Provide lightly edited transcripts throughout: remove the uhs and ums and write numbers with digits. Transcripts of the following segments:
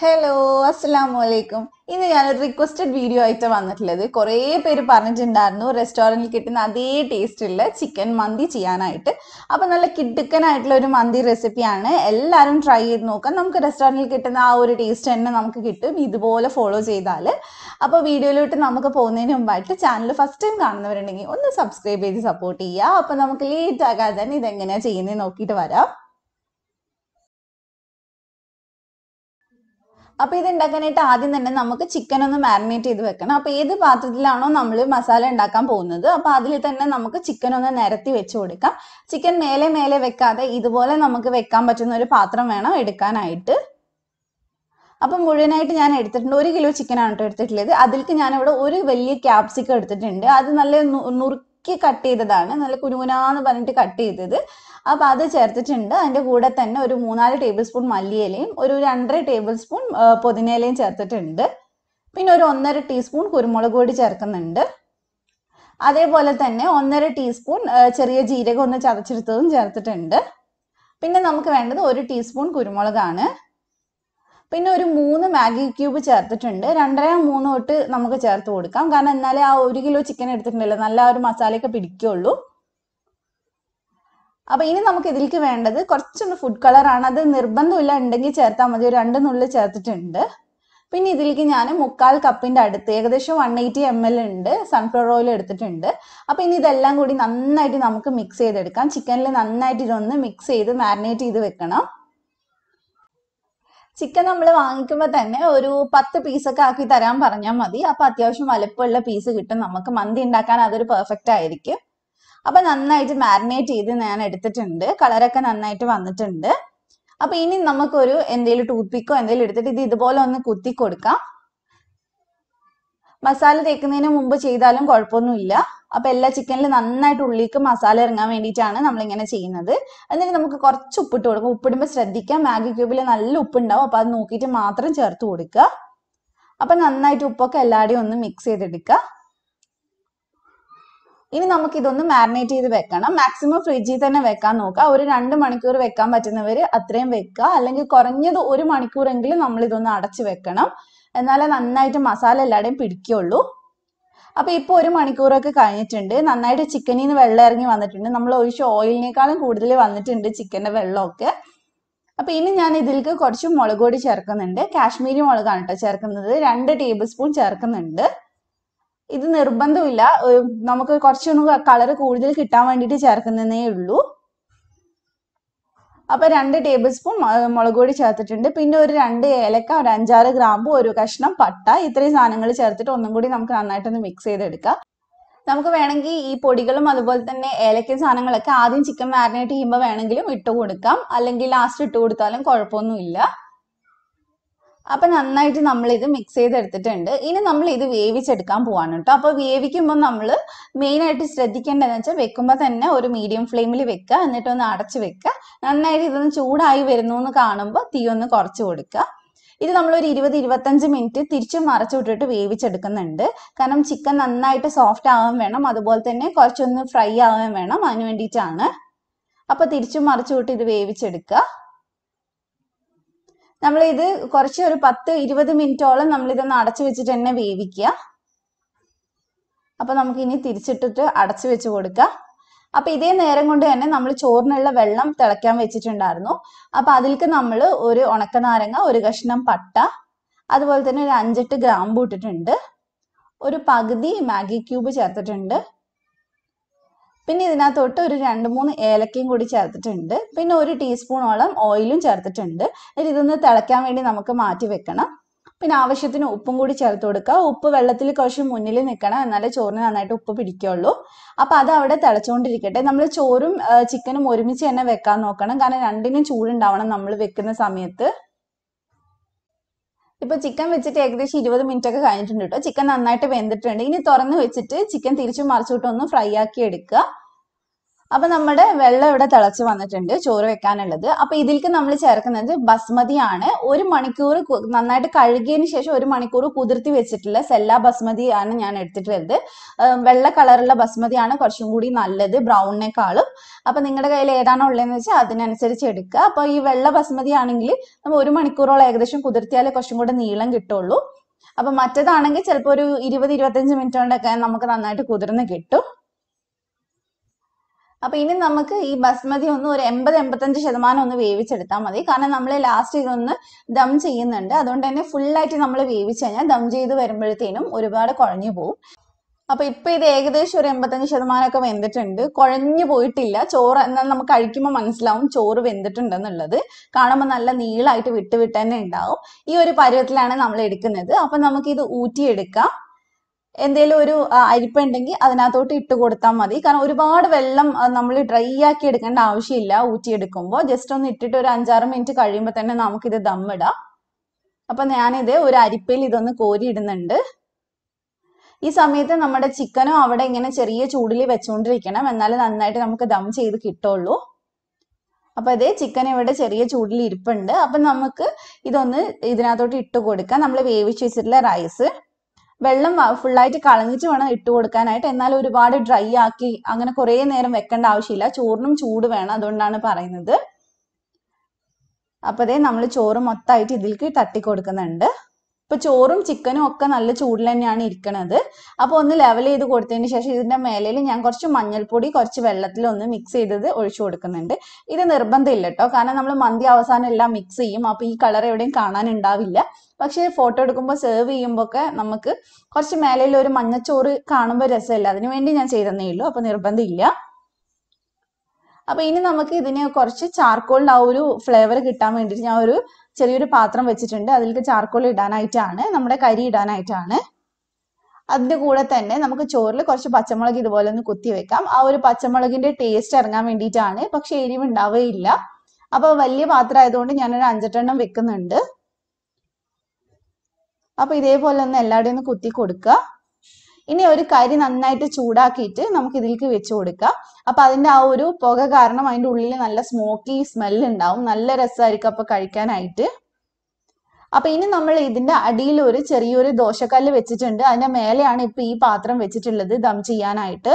Hello അസ്സലാമലൈക്കും. ഇന്ന് ഞാനൊരു റിക്വസ്റ്റഡ് വീഡിയോ ആയിട്ട് വന്നിട്ടുള്ളത്. കുറേ പേര് പറഞ്ഞിട്ടുണ്ടായിരുന്നു റെസ്റ്റോറൻറ്റിൽ കിട്ടുന്ന അതേ ടേസ്റ്റുള്ള ചിക്കൻ മന്തി ചെയ്യാനായിട്ട്. അപ്പോൾ നല്ല കിടുക്കനായിട്ടുള്ള ഒരു മന്തി റെസിപ്പിയാണ്. എല്ലാവരും ട്രൈ ചെയ്ത് നോക്കാം. നമുക്ക് റെസ്റ്റോറൻറ്റിൽ കിട്ടുന്ന ആ ഒരു ടേസ്റ്റ് തന്നെ നമുക്ക് കിട്ടും ഇതുപോലെ ഫോളോ ചെയ്താൽ. അപ്പോൾ വീഡിയോയിലോട്ട് നമുക്ക് പോകുന്നതിന് മുമ്പായിട്ട് ചാനൽ ഫസ്റ്റ് ടൈം കാണുന്നവരുണ്ടെങ്കിൽ ഒന്ന് സബ്സ്ക്രൈബ് ചെയ്ത് സപ്പോർട്ട് ചെയ്യുക. അപ്പോൾ നമുക്ക് ലേറ്റ് ആകാതെ തന്നെ ഇതെങ്ങനെയാണ് ചെയ്യുന്നത് നോക്കിയിട്ട് വരാം. അപ്പോൾ ഇത് ഉണ്ടാക്കാനായിട്ട് ആദ്യം തന്നെ നമുക്ക് ചിക്കൻ ഒന്ന് മാരിനേറ്റ് ചെയ്ത് വെക്കണം. അപ്പോൾ ഏത് പാത്രത്തിലാണോ നമ്മൾ മസാല ഉണ്ടാക്കാൻ പോകുന്നത് അപ്പോൾ അതിൽ തന്നെ നമുക്ക് ചിക്കൻ ഒന്ന് നിരത്തി വെച്ച് കൊടുക്കാം. ചിക്കൻ മേലെ മേലെ വെക്കാതെ ഇതുപോലെ നമുക്ക് വെക്കാൻ പറ്റുന്ന ഒരു പാത്രം വേണം എടുക്കാനായിട്ട്. അപ്പം മുഴുവനായിട്ട് ഞാൻ എടുത്തിട്ടുണ്ട്. 1 കിലോ ചിക്കനാണ് കേട്ടോ എടുത്തിട്ടുള്ളത്. അതിലേക്ക് ഞാനിവിടെ ഒരു വലിയ ക്യാപ്സിക്കം എടുത്തിട്ടുണ്ട്. അത് നല്ല നുറുക്കി കട്ട് ചെയ്തതാണ്, നല്ല കുനുകുനാന്ന് പറഞ്ഞിട്ട് കട്ട് ചെയ്തത്. അപ്പോൾ അത് ചേർത്തിട്ടുണ്ട്. അതിൻ്റെ കൂടെ തന്നെ ഒരു 3-4 ടേബിൾ സ്പൂൺ മല്ലിയിലയും ഒരു 2.5 ടേബിൾ സ്പൂൺ പുതിനയിലയും ചേർത്തിട്ടുണ്ട്. പിന്നെ ഒരു 1.5 ടീസ്പൂൺ കുരുമുളക് പൊടി ചേർക്കുന്നുണ്ട്. അതേപോലെ തന്നെ 1.5 ടീസ്പൂൺ ചെറിയ ജീരകം ഒന്ന് ചതച്ചെടുത്തതും ചേർത്തിട്ടുണ്ട്. പിന്നെ നമുക്ക് വേണ്ടത് 1 ടീസ്പൂൺ കുരുമുളകാണ്. പിന്നെ ഒരു 3 മാഗി ക്യൂബ് ചേർത്തിട്ടുണ്ട്. 2.5-3 തൊട്ട് നമുക്ക് ചേർത്ത് കൊടുക്കാം. കാരണം എന്നാലേ ആ 1 കിലോ ചിക്കൻ എടുത്തിട്ടുണ്ടല്ലോ നല്ല ഒരു മസാലയൊക്കെ പിടിക്കുള്ളൂ. അപ്പോൾ ഇനി നമുക്ക് ഇതിലേക്ക് വേണ്ടത് കുറച്ചൊന്ന് ഫുഡ് കളറാണ്. അത് നിർബന്ധമില്ല, ഉണ്ടെങ്കിൽ ചേർത്താൽ മതി. ഒരു 2 നുള്ളി ചേർത്തിട്ടുണ്ട്. പിന്നെ ഇതിലേക്ക് ഞാൻ 1/4 കപ്പിൻ്റെ അടുത്ത് ഏകദേശം 180 ml ഉണ്ട് സൺഫ്ലവർ ഓയിൽ എടുത്തിട്ടുണ്ട്. അപ്പോൾ ഇനി ഇതെല്ലാം കൂടി നന്നായിട്ട് നമുക്ക് മിക്സ് ചെയ്തെടുക്കാം. ചിക്കനിൽ നന്നായിട്ട് ഇതൊന്ന് മിക്സ് ചെയ്ത് മാരിനേറ്റ് ചെയ്ത് വെക്കണം. ചിക്കൻ നമ്മൾ വാങ്ങിക്കുമ്പോൾ തന്നെ ഒരു 10 പീസൊക്കെ ആക്കി തരാൻ പറഞ്ഞാൽ മതി. അപ്പോൾ അത്യാവശ്യം വലുപ്പമുള്ള പീസ് കിട്ടും. നമുക്ക് മന്തി ഉണ്ടാക്കാൻ അതൊരു പെർഫെക്റ്റ് ആയിരിക്കും. അപ്പോൾ നന്നായിട്ട് മാരിനേറ്റ് ചെയ്ത് ഞാൻ എടുത്തിട്ടുണ്ട്. കളറൊക്കെ നന്നായിട്ട് വന്നിട്ടുണ്ട്. അപ്പോൾ ഇനി നമുക്കൊരു എന്തെങ്കിലും ടൂത്ത് പിക്കോ എന്തെങ്കിലും എടുത്തിട്ട് ഇത് ഇതുപോലെ ഒന്ന് കുത്തി കൊടുക്കാം. മസാല തേക്കുന്നതിന് മുമ്പ് ചെയ്താലും കുഴപ്പമൊന്നുമില്ല. അപ്പോൾ എല്ലാ ചിക്കനിൽ നന്നായിട്ട് ഉള്ളിലേക്ക് മസാല ഇറങ്ങാൻ വേണ്ടിയിട്ടാണ് നമ്മളിങ്ങനെ ചെയ്യുന്നത്. എന്നിട്ട് നമുക്ക് കുറച്ച് ഉപ്പിട്ട് കൊടുക്കും. ഉപ്പിടുമ്പോൾ ശ്രദ്ധിക്കാം, മാഗി ക്യൂബിൽ നല്ല ഉപ്പുണ്ടാവും. അപ്പോൾ അത് നോക്കിയിട്ട് മാത്രം ചേർത്ത് കൊടുക്കുക. അപ്പം നന്നായിട്ട് ഉപ്പൊക്കെ എല്ലാവരുടെയും ഒന്ന് മിക്സ് ചെയ്തെടുക്കുക. ഇനി നമുക്കിതൊന്ന് മാരിനേറ്റ് ചെയ്ത് വെക്കണം. മാക്സിമം ഫ്രിഡ്ജിൽ തന്നെ വെക്കാൻ നോക്കുക. ഒരു 2 മണിക്കൂർ വെക്കാൻ പറ്റുന്നവർ അത്രയും വെക്കുക. അല്ലെങ്കിൽ കുറഞ്ഞത് 1 മണിക്കൂറെങ്കിലും നമ്മളിതൊന്ന് അടച്ച് വെക്കണം. എന്നാലേ നന്നായിട്ട് മസാല എല്ലാവരുടെയും പിടിക്കുള്ളൂ. അപ്പോൾ ഇപ്പോൾ 1 മണിക്കൂറൊക്കെ കഴിഞ്ഞിട്ടുണ്ട്. നന്നായിട്ട് ചിക്കനിൽ നിന്ന് വെള്ളം ഇറങ്ങി വന്നിട്ടുണ്ട്. നമ്മൾ ഒഴിച്ച ഓയിലിനേക്കാളും കൂടുതൽ വന്നിട്ടുണ്ട് ചിക്കൻ്റെ വെള്ളമൊക്കെ. അപ്പോൾ ഇനി ഞാൻ ഇതിലേക്ക് കുറച്ച് മുളക് പൊടി ചേർക്കുന്നുണ്ട്. കാശ്മീരി മുളകാണ് കേട്ടോ ചേർക്കുന്നത്. 2 ടേബിൾ സ്പൂൺ ചേർക്കുന്നുണ്ട്. ഇത് നിർബന്ധമില്ല, നമുക്ക് കുറച്ചൊന്ന് കളർ കൂടുതൽ കിട്ടാൻ വേണ്ടിയിട്ട് ചേർക്കുന്നതേ ഉള്ളൂ. അപ്പോൾ 2 ടേബിൾ സ്പൂൺ മുളക് പൊടി ചേർത്തിട്ടുണ്ട്. പിന്നെ ഒരു 2 ഏലക്ക, ഒരു 5-6 ഗ്രാമ്പു, ഒരു കഷ്ണം പട്ട, ഇത്രയും സാധനങ്ങൾ ചേർത്തിട്ട് ഒന്നും കൂടി നമുക്ക് നന്നായിട്ടൊന്ന് മിക്സ് ചെയ്തെടുക്കാം. നമുക്ക് വേണമെങ്കിൽ ഈ പൊടികളും അതുപോലെ തന്നെ ഏലക്ക സാധനങ്ങളൊക്കെ ആദ്യം ചിക്കൻ മാരിനേറ്റ് ചെയ്യുമ്പോൾ വേണമെങ്കിലും ഇട്ട് കൊടുക്കാം. അല്ലെങ്കിൽ ലാസ്റ്റ് ഇട്ട് കൊടുത്താലും കുഴപ്പമൊന്നുമില്ല. അപ്പം നന്നായിട്ട് നമ്മളിത് മിക്സ് ചെയ്തെടുത്തിട്ടുണ്ട്. ഇനി നമ്മൾ ഇത് വേവിച്ചെടുക്കാൻ പോവാണ് കേട്ടോ. അപ്പോൾ വേവിക്കുമ്പോൾ നമ്മൾ മെയിനായിട്ട് ശ്രദ്ധിക്കേണ്ടതെന്ന് വെച്ചാൽ വെക്കുമ്പോൾ തന്നെ ഒരു മീഡിയം ഫ്ലെയിമിൽ വെക്കുക. എന്നിട്ടൊന്ന് അടച്ച് വെക്കുക. നന്നായിട്ട് ഇതൊന്ന് ചൂടായി വരുന്നു എന്ന് കാണുമ്പോൾ തീ ഒന്ന് കുറച്ച് കൊടുക്കുക. ഇത് നമ്മളൊരു 20-25 മിനിറ്റ് തിരിച്ചും മറച്ചു വിട്ടിട്ട് വേവിച്ചെടുക്കുന്നുണ്ട്. കാരണം ചിക്കൻ നന്നായിട്ട് സോഫ്റ്റ് ആവാൻ വേണം, അതുപോലെ തന്നെ കുറച്ചൊന്ന് ഫ്രൈ ആവാൻ വേണം. അതിന് വേണ്ടിയിട്ടാണ്. അപ്പോൾ തിരിച്ചും മറച്ചു വിട്ട് ഇത് വേവിച്ചെടുക്കുക. നമ്മളിത് കുറച്ച് ഒരു 10-20 മിനിറ്റോളം നമ്മളിതൊന്ന് അടച്ചു വെച്ചിട്ട് തന്നെ വേവിക്കുക. അപ്പോൾ നമുക്കിനി തിരിച്ചിട്ടിട്ട് അടച്ചു വെച്ച് കൊടുക്കാം. അപ്പോൾ ഇതേ നേരം കൊണ്ട് തന്നെ നമ്മൾ ചോറിനുള്ള വെള്ളം തിളയ്ക്കാൻ വെച്ചിട്ടുണ്ടായിരുന്നു. അപ്പോൾ അതിലേക്ക് നമ്മൾ ഒരു ഉണക്കനാരങ്ങ, ഒരു കഷ്ണം പട്ട, അതുപോലെ തന്നെ ഒരു 5-8 ഗ്രാമ്പു ഇട്ടിട്ടുണ്ട്. ഒരു പകുതി മാഗി ക്യൂബ് ചേർത്തിട്ടുണ്ട്. പിന്നെ ഇതിനകത്തോട്ട് ഒരു 2-3 ഏലക്കയും കൂടി ചേർത്തിട്ടുണ്ട്. പിന്നെ 1 ടീസ്പൂണോളം ഓയിലും ചേർത്തിട്ടുണ്ട്. എന്നിട്ട് ഇതൊന്ന് തിളയ്ക്കാൻ വേണ്ടി നമുക്ക് മാറ്റി വെക്കണം. പിന്നെ ആവശ്യത്തിന് ഉപ്പും കൂടി ചേർത്ത് കൊടുക്കുക. ഉപ്പ് വെള്ളത്തിൽ കുറച്ച് മുന്നിൽ നിൽക്കണം, എന്നാലേ ചോറിന് നന്നായിട്ട് ഉപ്പ് പിടിക്കുള്ളൂ. അപ്പോൾ അത് അവിടെ തിളച്ചുകൊണ്ടിരിക്കട്ടെ. നമ്മൾ ചോറും ചിക്കനും ഒരുമിച്ച് തന്നെ വെക്കാൻ നോക്കണം. കാരണം രണ്ടിനും ചൂടുണ്ടാവണം നമ്മൾ വെക്കുന്ന സമയത്ത്. ഇപ്പോൾ ചിക്കൻ വെച്ചിട്ട് ഏകദേശം 20 മിനിറ്റ് ഒക്കെ കഴിഞ്ഞിട്ടുണ്ട് കേട്ടോ. ചിക്കൻ നന്നായിട്ട് വെന്തിട്ടുണ്ട്. ഇനി തുറന്ന് വെച്ചിട്ട് ചിക്കൻ തിരിച്ചും മറിച്ചിട്ടൊന്ന് ഫ്രൈ ആക്കി എടുക്കുക. അപ്പൊ നമ്മുടെ വെള്ളം ഇവിടെ തിളച്ച് വന്നിട്ടുണ്ട് ചോറ് വെക്കാനുള്ളത്. അപ്പൊ ഇതിലേക്ക് നമ്മൾ ചേർക്കുന്നത് ബസ്മതി ആണ്. 1 മണിക്കൂർ നന്നായിട്ട് കഴുകിയതിന് ശേഷം 1 മണിക്കൂർ കുതിർത്തി വെച്ചിട്ടുള്ള സെല്ല ബസ്മതി ആണ് ഞാൻ എടുത്തിട്ടുള്ളത്. വെള്ള കളറുള്ള ബസ്മതി ആണ് കുറച്ചും കൂടി നല്ലത് ബ്രൗണിനേക്കാളും. അപ്പൊ നിങ്ങളുടെ കയ്യിൽ ഏതാണോ ഉള്ളതെന്ന് വെച്ചാൽ അതിനനുസരിച്ച് എടുക്കുക. അപ്പൊ ഈ വെള്ള ബസ്മതി ആണെങ്കിൽ നമ്മൾ 1 മണിക്കൂറോളം ഏകദേശം കുതിർത്തിയാലേ കുറച്ചും കൂടെ നീളം കിട്ടുള്ളൂ. അപ്പൊ മറ്റേതാണെങ്കിൽ ചിലപ്പോൾ ഒരു 20-25 മിനിറ്റ് കൊണ്ടൊക്കെ നമുക്ക് നന്നായിട്ട് കുതിർന്ന് കിട്ടും. അപ്പൊ ഇനി നമുക്ക് ഈ ബസ്മതി ഒന്ന് ഒരു 80-85% ഒന്ന് വേവിച്ചെടുത്താൽ മതി. കാരണം നമ്മൾ ലാസ്റ്റ് ഇതൊന്ന് ദം ചെയ്യുന്നുണ്ട്. അതുകൊണ്ട് തന്നെ ഫുള്ളായിട്ട് നമ്മൾ വേവിച്ച് കഴിഞ്ഞാൽ ദം ചെയ്ത് വരുമ്പോഴത്തേനും ഒരുപാട് കുഴഞ്ഞു പോകും. അപ്പൊ ഇപ്പൊ ഇത് ഏകദേശം ഒരു 85% ഒക്കെ വെന്തിട്ടുണ്ട്. കുഴഞ്ഞു പോയിട്ടില്ല. ചോറ് എന്നാൽ നമുക്ക് കഴിക്കുമ്പോൾ മനസ്സിലാവും ചോറ് വെന്തിട്ടുണ്ടെന്നുള്ളത്. കാണുമ്പോൾ നല്ല നീളമായിട്ട് വിട്ട് തന്നെ ഉണ്ടാവും. ഈ ഒരു പരുവത്തിലാണ് നമ്മൾ എടുക്കുന്നത്. അപ്പൊ നമുക്കിത് ഊറ്റിയെടുക്കാം. എന്തെങ്കിലും ഒരു അരിപ്പുണ്ടെങ്കിൽ അതിനകത്തോട്ട് ഇട്ട് കൊടുത്താൽ മതി. കാരണം ഒരുപാട് വെള്ളം നമ്മൾ ഡ്രൈ ആക്കി എടുക്കേണ്ട ആവശ്യമില്ല. ഊറ്റിയെടുക്കുമ്പോൾ ജസ്റ്റ് ഒന്ന് ഇട്ടിട്ട് ഒരു 5-6 മിനിറ്റ് കഴിയുമ്പോൾ തന്നെ നമുക്കിത് ദമ്മിടാം. അപ്പൊ ഞാനിത് ഒരു അരിപ്പയിൽ ഇതൊന്ന് കോരി ഇടുന്നുണ്ട്. ഈ സമയത്ത് നമ്മുടെ ചിക്കനും അവിടെ ഇങ്ങനെ ചെറിയ ചൂടിൽ വെച്ചുകൊണ്ടിരിക്കണം. എന്നാലും നന്നായിട്ട് നമുക്ക് ദം ചെയ്ത് കിട്ടുള്ളൂ. അപ്പൊ അതേ ചിക്കൻ ഇവിടെ ചെറിയ ചൂടിൽ ഇരിപ്പുണ്ട്. അപ്പൊ നമുക്ക് ഇതൊന്ന് ഇതിനകത്തോട്ട് ഇട്ട് കൊടുക്കാം. നമ്മൾ വേവിച്ച് വെച്ചിട്ടുള്ള റൈസ് വെള്ളം ഫുള്ളായിട്ട് കളഞ്ഞിട്ട് വേണം ഇട്ട് കൊടുക്കാനായിട്ട്. എന്നാൽ ഒരുപാട് ഡ്രൈ ആക്കി അങ്ങനെ കുറേ നേരം വെക്കേണ്ട ആവശ്യമില്ല. ചോറിനും ചൂട് വേണം, അതുകൊണ്ടാണ് പറയുന്നത്. അപ്പൊ അതേ നമ്മൾ ചോറ് മൊത്തമായിട്ട് ഇതിലേക്ക് തട്ടി കൊടുക്കുന്നുണ്ട്. ഇപ്പൊ ചോറും ചിക്കനും ഒക്കെ നല്ല ചൂടിൽ തന്നെയാണ് ഇരിക്കുന്നത്. അപ്പൊ ഒന്ന് ലെവൽ ചെയ്ത് കൊടുത്തതിന് ശേഷം ഇതിന്റെ മേലിൽ ഞാൻ കുറച്ച് മഞ്ഞൾപ്പൊടി കുറച്ച് വെള്ളത്തിൽ ഒന്ന് മിക്സ് ചെയ്തത് ഒഴിച്ചു കൊടുക്കുന്നുണ്ട്. ഇത് നിർബന്ധമില്ല കേട്ടോ. കാരണം നമ്മൾ മന്തി അവസാനം എല്ലാം മിക്സ് ചെയ്യും. അപ്പൊ ഈ കളർ എവിടെയും കാണാനുണ്ടാവില്ല. പക്ഷെ ഫോട്ടോ എടുക്കുമ്പോൾ സെർവ് ചെയ്യുമ്പോൾ ഒക്കെ നമുക്ക് കുറച്ച് മേലയിൽ ഒരു മഞ്ഞച്ചോറ് കാണുമ്പോൾ രസമില്ല. അതിനുവേണ്ടി ഞാൻ ചെയ്തതന്നേ ഉള്ളൂ. അപ്പൊ നിർബന്ധമില്ല. അപ്പൊ ഇനി നമുക്ക് ഇതിന് കുറച്ച് ചാർക്കോളിന്റെ ആ ഒരു ഫ്ലേവർ കിട്ടാൻ വേണ്ടിയിട്ട് ഞാൻ ഒരു ചെറിയൊരു പാത്രം വെച്ചിട്ടുണ്ട്. അതിലേക്ക് ചാർക്കോൾ ഇടാനായിട്ടാണ്, നമ്മുടെ കരി ഇടാനായിട്ടാണ്. അതിന്റെ കൂടെ തന്നെ നമുക്ക് ചോറിൽ കുറച്ച് പച്ചമുളക് ഇതുപോലെ ഒന്ന് കുത്തി വെക്കാം. ആ ഒരു പച്ചമുളകിന്റെ ടേസ്റ്റ് ഇറങ്ങാൻ വേണ്ടിയിട്ടാണ്. പക്ഷെ എരിവ് ഉണ്ടാവുകയില്ല. അപ്പൊ വലിയ പാത്രം ആയതുകൊണ്ട് ഞാനൊരു 5-8 വെക്കുന്നുണ്ട്. അപ്പൊ ഇതേപോലെ ഒന്ന് എല്ലാവരുടെയും ഒന്ന് കുത്തി കൊടുക്കുക. ഇനി ഒരു കരി നന്നായിട്ട് ചൂടാക്കിയിട്ട് നമുക്ക് ഇതിലേക്ക് വെച്ച് കൊടുക്കാം. അപ്പൊ അതിന്റെ ആ ഒരു പുക കാരണം അതിന്റെ ഉള്ളിൽ നല്ല സ്മോക്കി സ്മെല്ല് ഉണ്ടാവും. നല്ല രസമായിരിക്കും അപ്പൊ കഴിക്കാനായിട്ട്. അപ്പൊ ഇനി നമ്മൾ ഇതിന്റെ അടിയിൽ ഒരു ചെറിയൊരു ദോശക്കല്ല് വെച്ചിട്ടുണ്ട്. അതിന്റെ മേലെയാണ് ഇപ്പൊ ഈ പാത്രം വെച്ചിട്ടുള്ളത് ദം ചെയ്യാനായിട്ട്.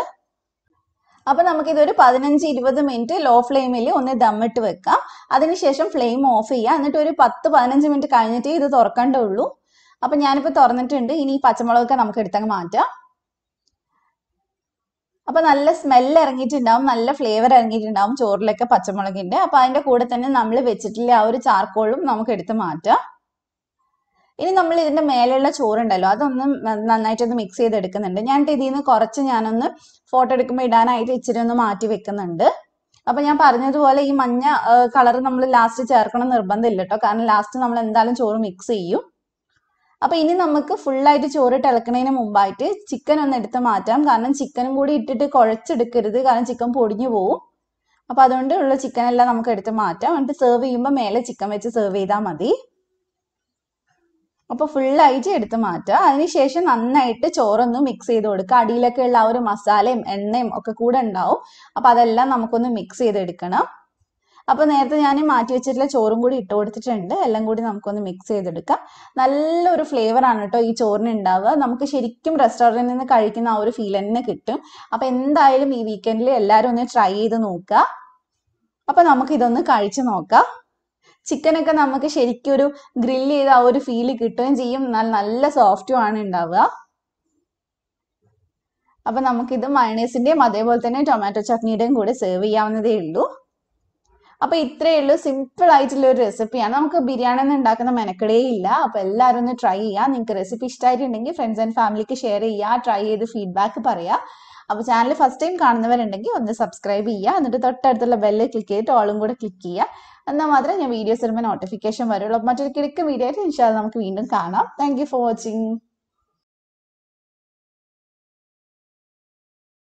അപ്പൊ നമുക്കിതൊരു 15-20 മിനിറ്റ് ലോ ഫ്ലെയിമിൽ ഒന്ന് ദമ്മിട്ട് വെക്കാം. അതിനുശേഷം ഫ്ലെയിം ഓഫ് ചെയ്യാം. എന്നിട്ട് ഒരു 10-15 മിനിറ്റ് കഴിഞ്ഞിട്ട് ഇത് തുറക്കേണ്ടുള്ളൂ. അപ്പൊ ഞാനിപ്പോ തുറന്നിട്ടുണ്ട്. ഇനി ഈ പച്ചമുളകൊക്കെ നമുക്ക് എടുത്തങ്ങ് മാറ്റാം. അപ്പൊ നല്ല സ്മെല്ല് ഇറങ്ങിയിട്ടുണ്ടാവും, നല്ല ഫ്ലേവർ ഇറങ്ങിയിട്ടുണ്ടാവും ചോറിലൊക്കെ പച്ചമുളകിന്റെ. അപ്പൊ അതിന്റെ കൂടെ തന്നെ നമ്മൾ വെച്ചിട്ടുള്ള ആ ഒരു ചാർക്കോളും നമുക്ക് എടുത്ത് മാറ്റാം. ഇനി നമ്മൾ ഇതിന്റെ മേലെയുള്ള ചോറുണ്ടല്ലോ അതൊന്ന് നന്നായിട്ടൊന്ന് മിക്സ് ചെയ്തെടുക്കുന്നുണ്ട്. ഞാനിട്ട് ഇതിൽ നിന്ന് കുറച്ച് ഞാനൊന്ന് ഫോട്ടോ എടുക്കുമ്പോൾ ഇടാനായിട്ട് ഇച്ചിരി ഒന്ന് മാറ്റി വെക്കുന്നുണ്ട്. അപ്പൊ ഞാൻ പറഞ്ഞതുപോലെ ഈ മഞ്ഞ കളർ നമ്മൾ ലാസ്റ്റ് ചേർക്കണം നിർബന്ധമില്ല കേട്ടോ. കാരണം ലാസ്റ്റ് നമ്മൾ എന്തായാലും ചോറ് മിക്സ് ചെയ്യും. അപ്പൊ ഇനി നമുക്ക് ഫുള്ളായിട്ട് ചോറ് ഇളക്കുന്നതിന് മുമ്പായിട്ട് ചിക്കൻ ഒന്ന് എടുത്ത് മാറ്റാം. കാരണം ചിക്കനും കൂടി ഇട്ടിട്ട് കുഴച്ചെടുക്കരുത്. കാരണം ചിക്കൻ പൊടിഞ്ഞു പോവും. അപ്പൊ അതുകൊണ്ട് ഉള്ള ചിക്കൻ എല്ലാം നമുക്ക് എടുത്ത് മാറ്റാം. എന്നിട്ട് സെർവ് ചെയ്യുമ്പോൾ മേലെ ചിക്കൻ വെച്ച് സെർവ് ചെയ്താൽ മതി. അപ്പൊ ഫുള്ളായിട്ട് എടുത്ത് മാറ്റുക. അതിനുശേഷം നന്നായിട്ട് ചോറൊന്ന് മിക്സ് ചെയ്ത് കൊടുക്കുക. അടിയിലൊക്കെ ഉള്ള ആ ഒരു മസാലയും എണ്ണയും ഒക്കെ കൂടെ ഉണ്ടാവും. അപ്പൊ അതെല്ലാം നമുക്കൊന്ന് മിക്സ് ചെയ്തെടുക്കണം. അപ്പൊ നേരത്തെ ഞാൻ മാറ്റി വെച്ചിട്ടുള്ള ചോറും കൂടി ഇട്ട് കൊടുത്തിട്ടുണ്ട്. എല്ലാം കൂടി നമുക്കൊന്ന് മിക്സ് ചെയ്തെടുക്കാം. നല്ലൊരു ഫ്ലേവർ ആണ് കേട്ടോ ഈ ചോറിന് ഉണ്ടാവുക. നമുക്ക് ശരിക്കും റെസ്റ്റോറൻറ്റിൽ നിന്ന് കഴിക്കുന്ന ആ ഒരു ഫീൽ തന്നെ കിട്ടും. അപ്പൊ എന്തായാലും ഈ വീക്കെൻഡിൽ എല്ലാവരും ഒന്ന് ട്രൈ ചെയ്ത് നോക്കുക. അപ്പൊ നമുക്ക് ഇതൊന്ന് കഴിച്ചു നോക്കാം. ചിക്കനൊക്കെ നമുക്ക് ശരിക്കും ഒരു ഗ്രില്ല് ചെയ്ത ആ ഒരു ഫീല് കിട്ടുകയും ചെയ്യും. നല്ല സോഫ്റ്റും ആണ് ഉണ്ടാവുക. അപ്പൊ നമുക്കിത് മയണൈസിന്റെയും അതേപോലെ തന്നെ ടൊമാറ്റോ ചട്നിയുടെയും കൂടെ സെർവ് ചെയ്യാവുന്നതേ ഉള്ളൂ. അപ്പൊ ഇത്രയേ ഉള്ളൂ. സിമ്പിൾ ആയിട്ടുള്ള ഒരു റെസിപ്പിയാണ്. നമുക്ക് ബിരിയാണി ഒന്നും ഉണ്ടാക്കുന്ന മെനക്കെടേ ഇല്ല. അപ്പൊ എല്ലാവരും ഒന്ന് ട്രൈ ചെയ്യുക. നിങ്ങൾക്ക് റെസിപ്പി ഇഷ്ടമായിട്ടുണ്ടെങ്കിൽ ഫ്രണ്ട്സ് ആൻഡ് ഫാമിലിക്ക് ഷെയർ ചെയ്യുക. ട്രൈ ചെയ്ത് ഫീഡ്ബാക്ക് പറയുക. അപ്പൊ ചാനൽ ഫസ്റ്റ് ടൈം കാണുന്നവരുണ്ടെങ്കിൽ ഒന്ന് സബ്സ്ക്രൈബ് ചെയ്യുക. എന്നിട്ട് തൊട്ടടുത്തുള്ള ബെല്ല് ക്ലിക്ക് ചെയ്തിട്ട് ഓളും കൂടെ ക്ലിക്ക് ചെയ്യുക. എന്നാൽ മാത്രമേ ഞാൻ വീഡിയോസ് വരുമ്പോൾ നോട്ടിഫിക്കേഷൻ വരുള്ളൂ. മറ്റൊരു കിടക്ക് വീഡിയോ ആയിട്ട് ഇൻഷാ അല്ലാഹ് നമുക്ക് വീണ്ടും കാണാം. Thank you for watching.